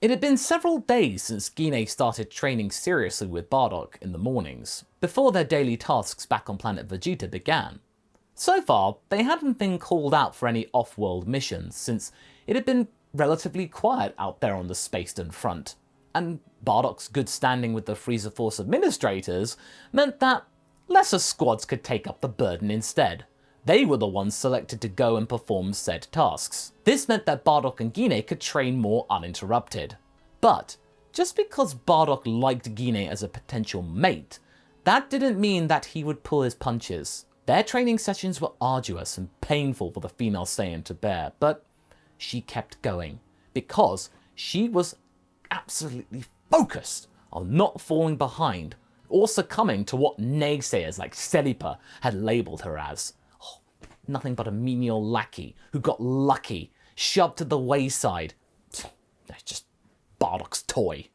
It had been several days since Gine started training seriously with Bardock in the mornings, before their daily tasks back on planet Vegeta began. So far, they hadn't been called out for any off-world missions since it had been relatively quiet out there on the Spacedon front, and Bardock's good standing with the Frieza Force administrators meant that lesser squads could take up the burden instead. They were the ones selected to go and perform said tasks. This meant that Bardock and Gine could train more uninterrupted. But just because Bardock liked Gine as a potential mate, that didn't mean that he would pull his punches. Their training sessions were arduous and painful for the female Saiyan to bear, but she kept going because she was absolutely focused on not falling behind or succumbing to what naysayers like Celipa had labelled her as. Nothing but a menial lackey who got lucky, shoved to the wayside. That's just Bardock's toy.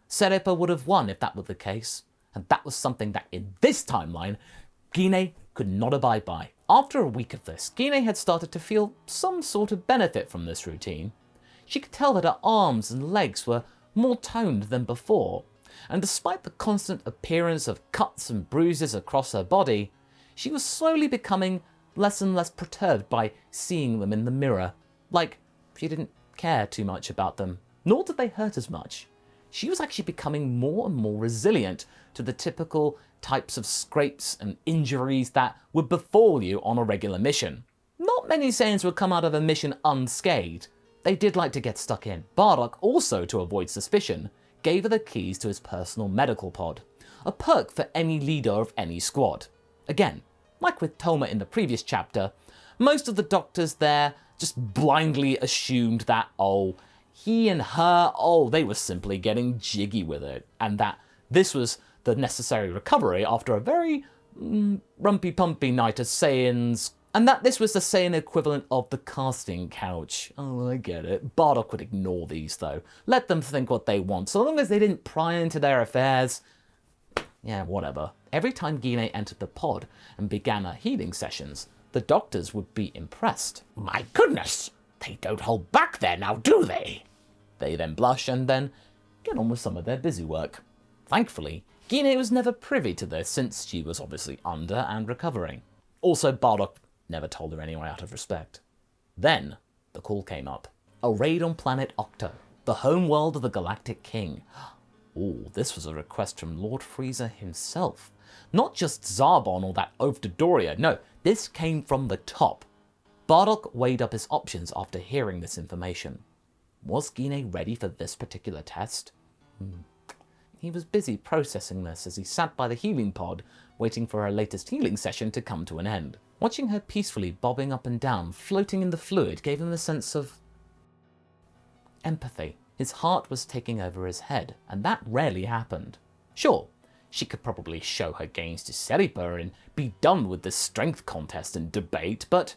Celipa would have won if that were the case, and that was something that in this timeline, Gine could not abide by. After a week of this, Gine had started to feel some sort of benefit from this routine. She could tell that her arms and legs were more toned than before, and despite the constant appearance of cuts and bruises across her body, she was slowly becoming less and less perturbed by seeing them in the mirror. Like, she didn't care too much about them, nor did they hurt as much. She was actually becoming more and more resilient to the typical types of scrapes and injuries that would befall you on a regular mission. Not many Saiyans would come out of a mission unscathed. They did like to get stuck in. Bardock, also to avoid suspicion, gave her the keys to his personal medical pod, a perk for any leader of any squad. Again, like with Toma in the previous chapter, most of the doctors there just blindly assumed that, he and her, they were simply getting jiggy with it, and that this was the necessary recovery after a very rumpy-pumpy night of Saiyans, and that this was the Saiyan equivalent of the casting couch. Oh, I get it. Bardock would ignore these, though. Let them think what they want, so long as they didn't pry into their affairs. Yeah, whatever. Every time Gine entered the pod and began her healing sessions, the doctors would be impressed. My goodness, they don't hold back there now, do they? They then blush and then get on with some of their busy work. Thankfully, Gine was never privy to this since she was obviously under and recovering. Also, Bardock never told her anyway out of respect. Then, the call came up. A raid on Planet Octo, the home world of the Galactic King. This was a request from Lord Frieza himself. Not just Zarbon or that oaf Dodoria, no, this came from the top. Bardock weighed up his options after hearing this information. Was Gine ready for this particular test? He was busy processing this as he sat by the healing pod, waiting for her latest healing session to come to an end. Watching her peacefully bobbing up and down, floating in the fluid, gave him a sense of empathy. His heart was taking over his head, and that rarely happened. Sure, she could probably show her gains to Celipa and be done with this strength contest and debate, but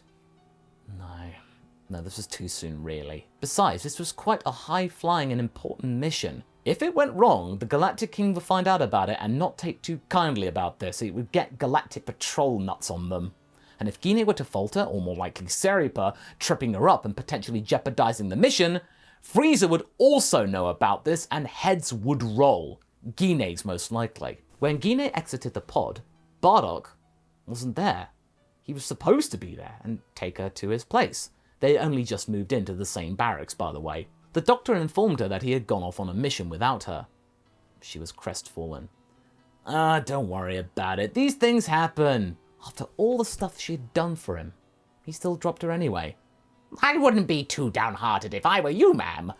no, this was too soon, really. Besides, this was quite a high-flying and important mission. If it went wrong, the Galactic King would find out about it and not take too kindly about this. It would get Galactic Patrol nuts on them. And if Gine were to falter, or more likely Celipa, tripping her up and potentially jeopardizing the mission, Frieza would also know about this and heads would roll. Gine's most likely. When Gine exited the pod, Bardock wasn't there. He was supposed to be there and take her to his place. They had only just moved into the same barracks, by the way. The doctor informed her that he had gone off on a mission without her. She was crestfallen. Don't worry about it. These things happen. After all the stuff she had done for him, he still dropped her anyway. I wouldn't be too downhearted if I were you, ma'am.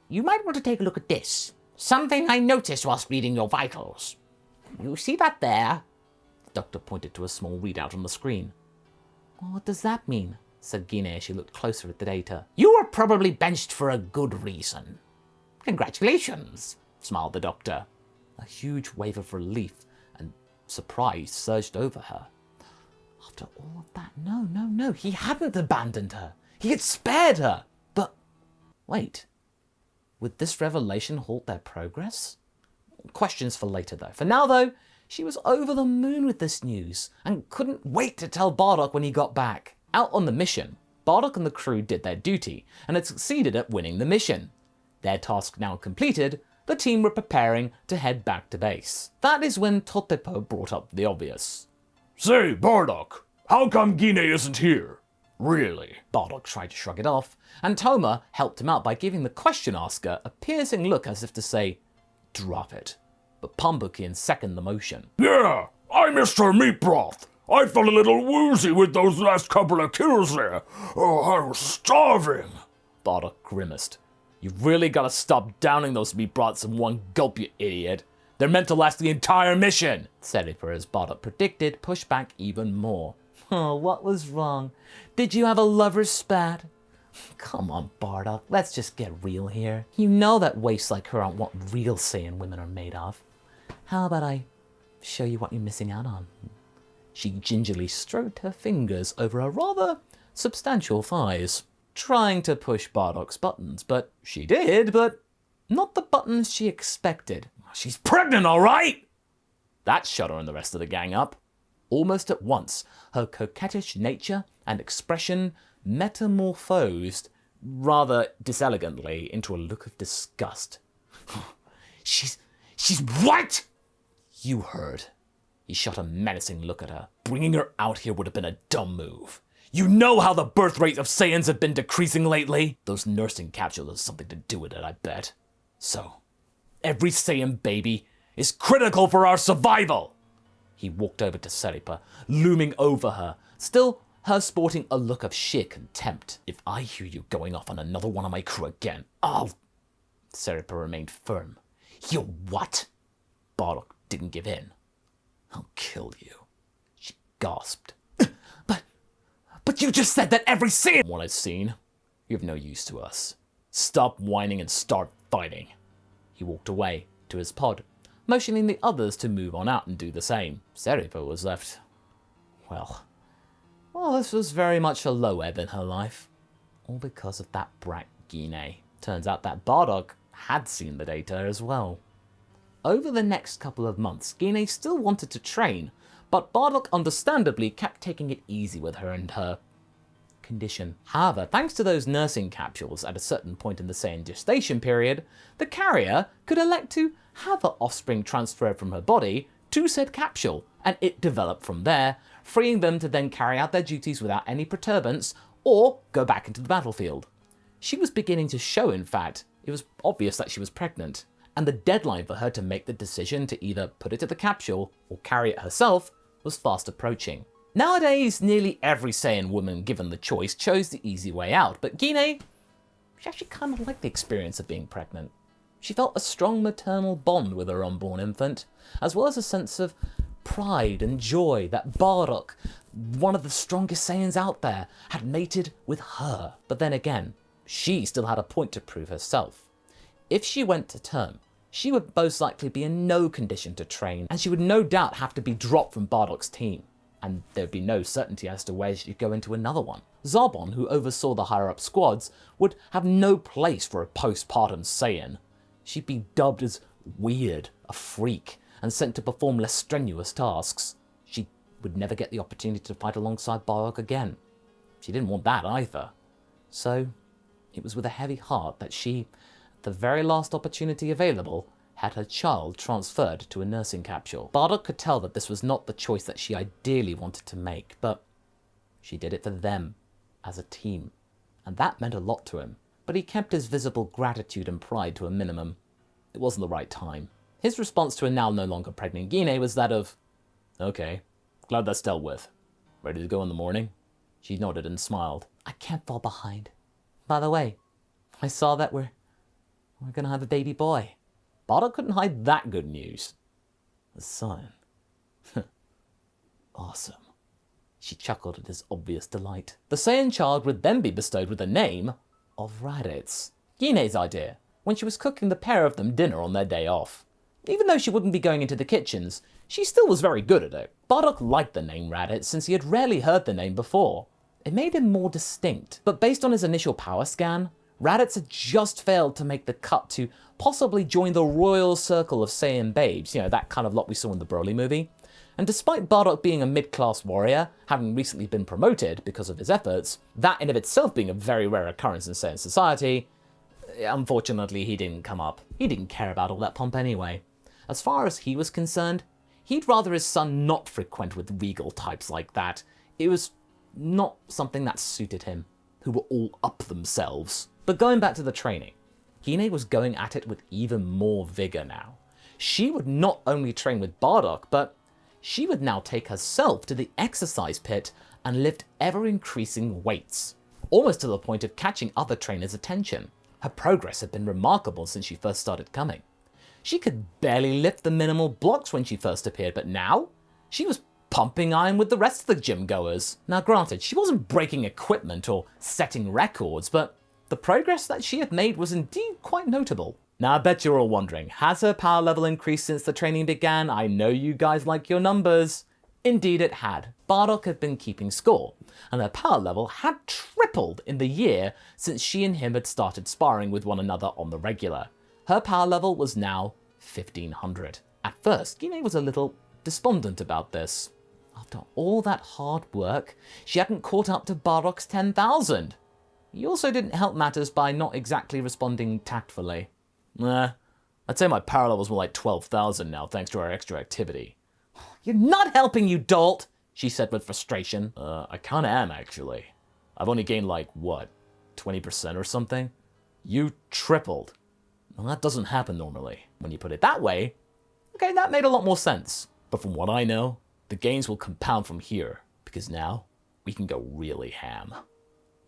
You might want to take a look at this. Something I noticed whilst reading your vitals. You see that there? The doctor pointed to a small readout on the screen. What does that mean? Said Gine as she looked closer at the data. You were probably benched for a good reason. Congratulations, smiled the doctor. A huge wave of relief and surprise surged over her. After all of that, no, he hadn't abandoned her. He had spared her. But, wait, would this revelation halt their progress? Questions for later, though. For now, though, she was over the moon with this news and couldn't wait to tell Bardock when he got back. Out on the mission, Bardock and the crew did their duty and had succeeded at winning the mission. Their task now completed, the team were preparing to head back to base. That is when Totepo brought up the obvious. Say, Bardock, how come Gine isn't here? Really? Bardock tried to shrug it off, and Toma helped him out by giving the question asker a piercing look as if to say, drop it. But Pambukian seconded the motion. Yeah, I missed her meat broth. I felt a little woozy with those last couple of kills there. Oh, I was starving. Bardock grimaced. You've really gotta stop downing those meat broths in one gulp, you idiot. They're meant to last the entire mission. Seripa, as Bardock predicted, pushed back even more. Oh, what was wrong? Did you have a lover's spat? Come on, Bardock, let's just get real here. You know that wastes like her aren't what real Saiyan women are made of. How about I show you what you're missing out on? She gingerly stroked her fingers over her rather substantial thighs, trying to push Bardock's buttons, but she did, but not the buttons she expected. She's pregnant, all right? That shut her and the rest of the gang up. Almost at once, her coquettish nature and expression metamorphosed, rather diselegantly, into a look of disgust. She's what? You heard. He shot a menacing look at her. Bringing her out here would have been a dumb move. You know how the birth rate of Saiyans have been decreasing lately? Those nursing capsules have something to do with it, I bet. So, every Saiyan baby is critical for our survival! He walked over to Seripa, looming over her, still her sporting a look of sheer contempt. If I hear you going off on another one of my crew again, I'll... Seripa remained firm. You what? Bardock didn't give in. I'll kill you. She gasped. But you just said that every Saiyan... What I've seen, you have no use to us. Stop whining and start fighting. He walked away to his pod, motioning the others to move on out and do the same. Seripa was left... Well, this was very much a low ebb in her life. All because of that brat Gine. Turns out that Bardock had seen the data as well. Over the next couple of months, Gine still wanted to train, but Bardock understandably kept taking it easy with her and her condition. However, thanks to those nursing capsules at a certain point in the Saiyan gestation period, the carrier could elect to have her offspring transferred from her body to said capsule, and it developed from there, freeing them to then carry out their duties without any perturbance or go back into the battlefield. She was beginning to show, in fact. It was obvious that she was pregnant, and the deadline for her to make the decision to either put it in the capsule or carry it herself was fast approaching. Nowadays, nearly every Saiyan woman given the choice chose the easy way out, but Gine, she actually kind of liked the experience of being pregnant. She felt a strong maternal bond with her unborn infant, as well as a sense of pride and joy that Bardock, one of the strongest Saiyans out there, had mated with her. But then again, she still had a point to prove herself. If she went to term, she would most likely be in no condition to train, and she would no doubt have to be dropped from Bardock's team, and there would be no certainty as to where she'd go into another one. Zarbon, who oversaw the higher-up squads, would have no place for a postpartum Saiyan. She'd be dubbed as weird, a freak, and sent to perform less strenuous tasks. She would never get the opportunity to fight alongside Bardock again. She didn't want that either. So, it was with a heavy heart that she, the very last opportunity available, had her child transferred to a nursing capsule. Bardock could tell that this was not the choice that she ideally wanted to make, but she did it for them, as a team, and that meant a lot to him. But he kept his visible gratitude and pride to a minimum. It wasn't the right time. His response to a now no longer pregnant Gine was that of, "Okay, glad that's dealt with. Ready to go in the morning?" She nodded and smiled. "I can't fall behind. By the way, I saw that we're gonna have a baby boy." Bardock couldn't hide that good news. A son. Awesome. She chuckled at his obvious delight. The Saiyan child would then be bestowed with the name of Raditz. Gine's idea, when she was cooking the pair of them dinner on their day off. Even though she wouldn't be going into the kitchens, she still was very good at it. Bardock liked the name Raditz since he had rarely heard the name before. It made him more distinct, but based on his initial power scan, Raditz had just failed to make the cut to possibly join the royal circle of Saiyan babes, that kind of lot we saw in the Broly movie. And despite Bardock being a mid-class warrior, having recently been promoted because of his efforts, that in of itself being a very rare occurrence in Saiyan society, unfortunately, he didn't come up. He didn't care about all that pomp anyway. As far as he was concerned, he'd rather his son not frequent with regal types like that. It was not something that suited him, who were all up themselves. But going back to the training, Gine was going at it with even more vigor now. She would not only train with Bardock, but she would now take herself to the exercise pit and lift ever-increasing weights, almost to the point of catching other trainers' attention. Her progress had been remarkable since she first started coming. She could barely lift the minimal blocks when she first appeared, but now she was pumping iron with the rest of the gym goers. Now granted, she wasn't breaking equipment or setting records, but the progress that she had made was indeed quite notable. Now I bet you're all wondering, has her power level increased since the training began? I know you guys like your numbers. Indeed it had. Bardock had been keeping score, and her power level had tripled in the year since she and him had started sparring with one another on the regular. Her power level was now 1500. At first, Gine was a little despondent about this. After all that hard work, she hadn't caught up to Bardock's 10,000. He also didn't help matters by not exactly responding tactfully. I'd say my power level's more like 12,000 now thanks to our extra activity. You're not helping, you dolt, she said with frustration. I kinda am actually. I've only gained like, what, 20% or something? You tripled. Well, that doesn't happen normally. When you put it that way, okay, that made a lot more sense. But from what I know, the gains will compound from here, because now we can go really ham.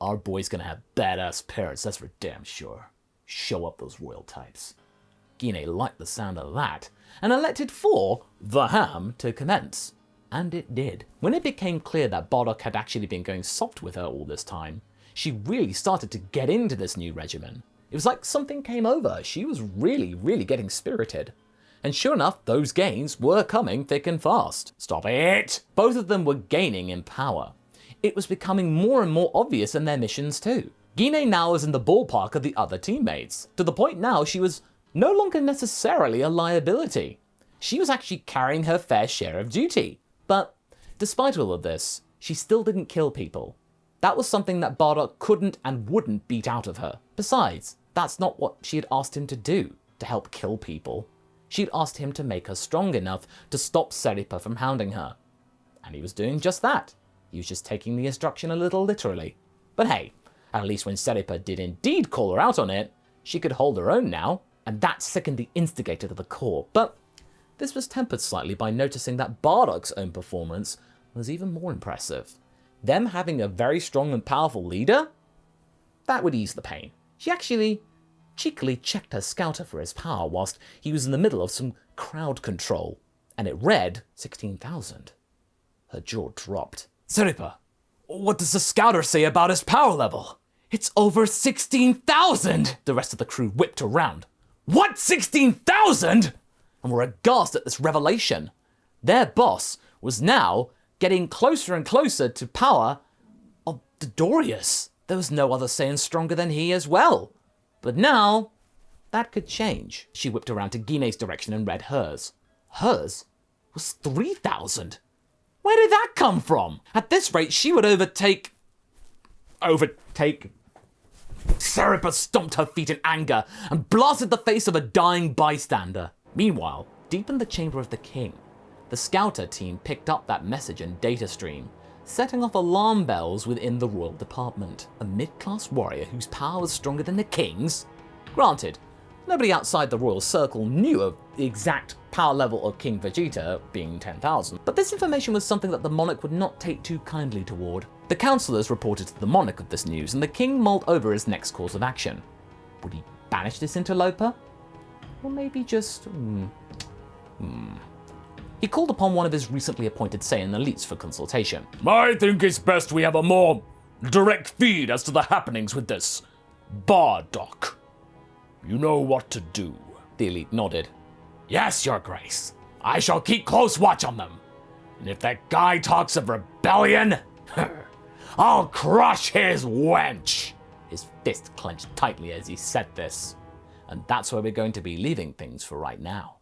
Our boy's gonna have badass parents, that's for damn sure. Show up those royal types. Gine liked the sound of that, and elected for the ham to commence. And it did. When it became clear that Bardock had actually been going soft with her all this time, she really started to get into this new regimen. It was like something came over. She was really getting spirited. And sure enough, those gains were coming thick and fast. Stop it! Both of them were gaining in power. It was becoming more and more obvious in their missions too. Gine now was in the ballpark of the other teammates, to the point now she was no longer necessarily a liability. She was actually carrying her fair share of duty. But despite all of this, she still didn't kill people. That was something that Bardock couldn't and wouldn't beat out of her. Besides, that's not what she had asked him to do, to help kill people. She'd asked him to make her strong enough to stop Seripa from hounding her. And he was doing just that. He was just taking the instruction a little literally. But hey, at least when Seripa did indeed call her out on it, she could hold her own now, and that sickened the instigator to the core. But this was tempered slightly by noticing that Bardock's own performance was even more impressive. Them having a very strong and powerful leader? That would ease the pain. She actually cheekily checked her scouter for his power whilst he was in the middle of some crowd control, and it read 16,000. Her jaw dropped. Seripa, what does the scouter say about his power level? It's over 16,000! The rest of the crew whipped around. What, 16,000? And were aghast at this revelation. Their boss was now getting closer and closer to power of Dodorius. There was no other Saiyan stronger than he as well. But now, that could change. She whipped around to Gine's direction and read hers. Hers was 3,000. Where did that come from? At this rate, she would overtake... Seripa stomped her feet in anger and blasted the face of a dying bystander. Meanwhile, deep in the chamber of the king, the scouter team picked up that message and data stream, setting off alarm bells within the royal department. A mid-class warrior whose power was stronger than the king's? Granted, nobody outside the royal circle knew of the exact power level of King Vegeta, being 10,000, but this information was something that the monarch would not take too kindly toward. The councillors reported to the monarch of this news, and the king mulled over his next course of action. Would he banish this interloper? Or maybe just... He called upon one of his recently appointed Saiyan elites for consultation. I think it's best we have a more direct feed as to the happenings with this Bardock. You know what to do. The elite nodded. Yes, Your Grace. I shall keep close watch on them. And if that guy talks of rebellion, I'll crush his wench. His fist clenched tightly as he said this. And that's where we're going to be leaving things for right now.